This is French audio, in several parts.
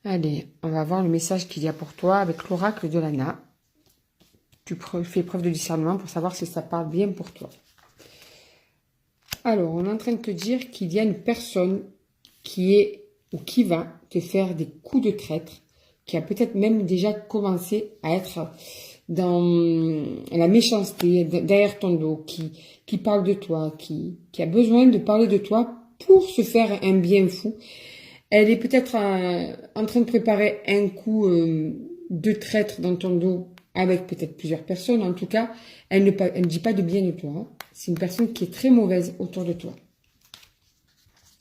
Allez, on va voir le message qu'il y a pour toi avec l'oracle de Lana. Tu fais preuve de discernement pour savoir si ça parle bien pour toi. Alors, on est en train de te dire qu'il y a une personne qui est ou qui va te faire des coups de traître, qui a peut-être même déjà commencé à être dans la méchanceté, derrière ton dos, qui parle de toi, qui a besoin de parler de toi pour se faire un bien fou. Elle est peut-être en train de préparer un coup de traître dans ton dos avec peut-être plusieurs personnes. En tout cas, elle ne dit pas de bien de toi. Hein. C'est une personne qui est très mauvaise autour de toi.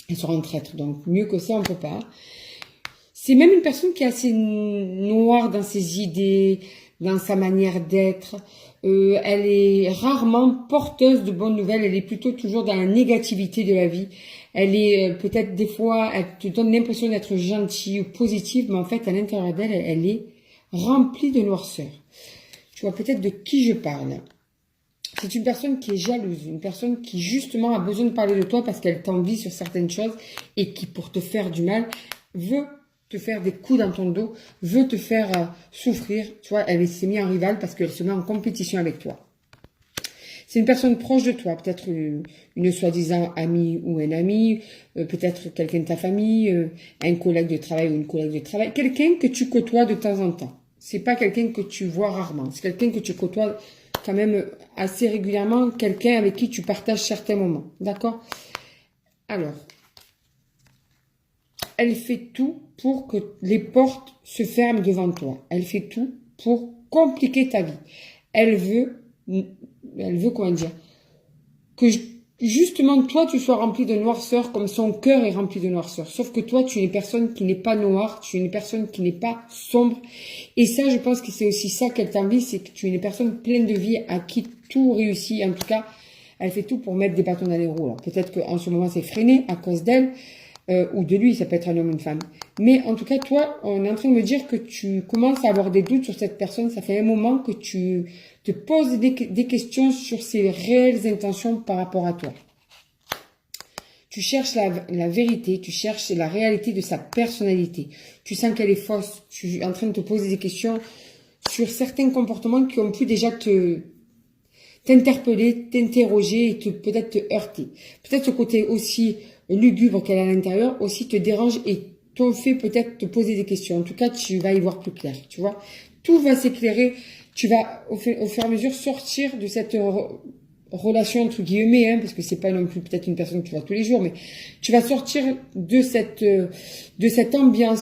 Elle sera en traître, donc mieux que ça, on ne peut pas. C'est même une personne qui est assez noire dans ses idées, dans sa manière d'être. Elle est rarement porteuse de bonnes nouvelles. Elle est plutôt toujours dans la négativité de la vie. Elle est peut-être des fois, elle te donne l'impression d'être gentille ou positive, mais en fait, à l'intérieur d'elle, elle est remplie de noirceur. Tu vois peut-être de qui je parle. C'est une personne qui est jalouse, une personne qui justement a besoin de parler de toi parce qu'elle t'envie sur certaines choses et qui, pour te faire du mal, veut te faire des coups dans ton dos, veut te faire souffrir. Tu vois, elle s'est mise en rival parce qu'elle se met en compétition avec toi. C'est une personne proche de toi, peut-être une soi-disant amie ou un ami, peut-être quelqu'un de ta famille, un collègue de travail ou une collègue de travail, quelqu'un que tu côtoies de temps en temps. C'est pas quelqu'un que tu vois rarement, c'est quelqu'un que tu côtoies quand même assez régulièrement, quelqu'un avec qui tu partages certains moments, d'accord? Alors, elle fait tout pour que les portes se ferment devant toi. Elle fait tout pour compliquer ta vie. Elle veut comment dire, que justement toi tu sois rempli de noirceur comme son cœur est rempli de noirceur. Sauf que toi tu es une personne qui n'est pas noire, tu es une personne qui n'est pas sombre. Et ça, je pense que c'est aussi ça qu'elle t'envie, c'est que tu es une personne pleine de vie à qui tout réussit. En tout cas, elle fait tout pour mettre des bâtons dans les roues. Peut-être qu'en ce moment c'est freiné à cause d'elle. Ou de lui, ça peut être un homme ou une femme. Mais en tout cas, toi, on est en train de me dire que tu commences à avoir des doutes sur cette personne. Ça fait un moment que tu te poses des questions sur ses réelles intentions par rapport à toi. Tu cherches la vérité, tu cherches la réalité de sa personnalité. Tu sens qu'elle est fausse. Tu es en train de te poser des questions sur certains comportements qui ont pu déjà t'interpeller, t'interroger et peut-être te heurter. Peut-être ce côté aussi lugubre qu'elle a à l'intérieur aussi te dérange et t'en fait peut-être te poser des questions. En tout cas, tu vas y voir plus clair, tu vois. Tout va s'éclairer. Tu vas au fur et à mesure sortir de cette relation entre guillemets, hein, parce que c'est pas non plus peut-être une personne que tu vois tous les jours, mais tu vas sortir de cette ambiance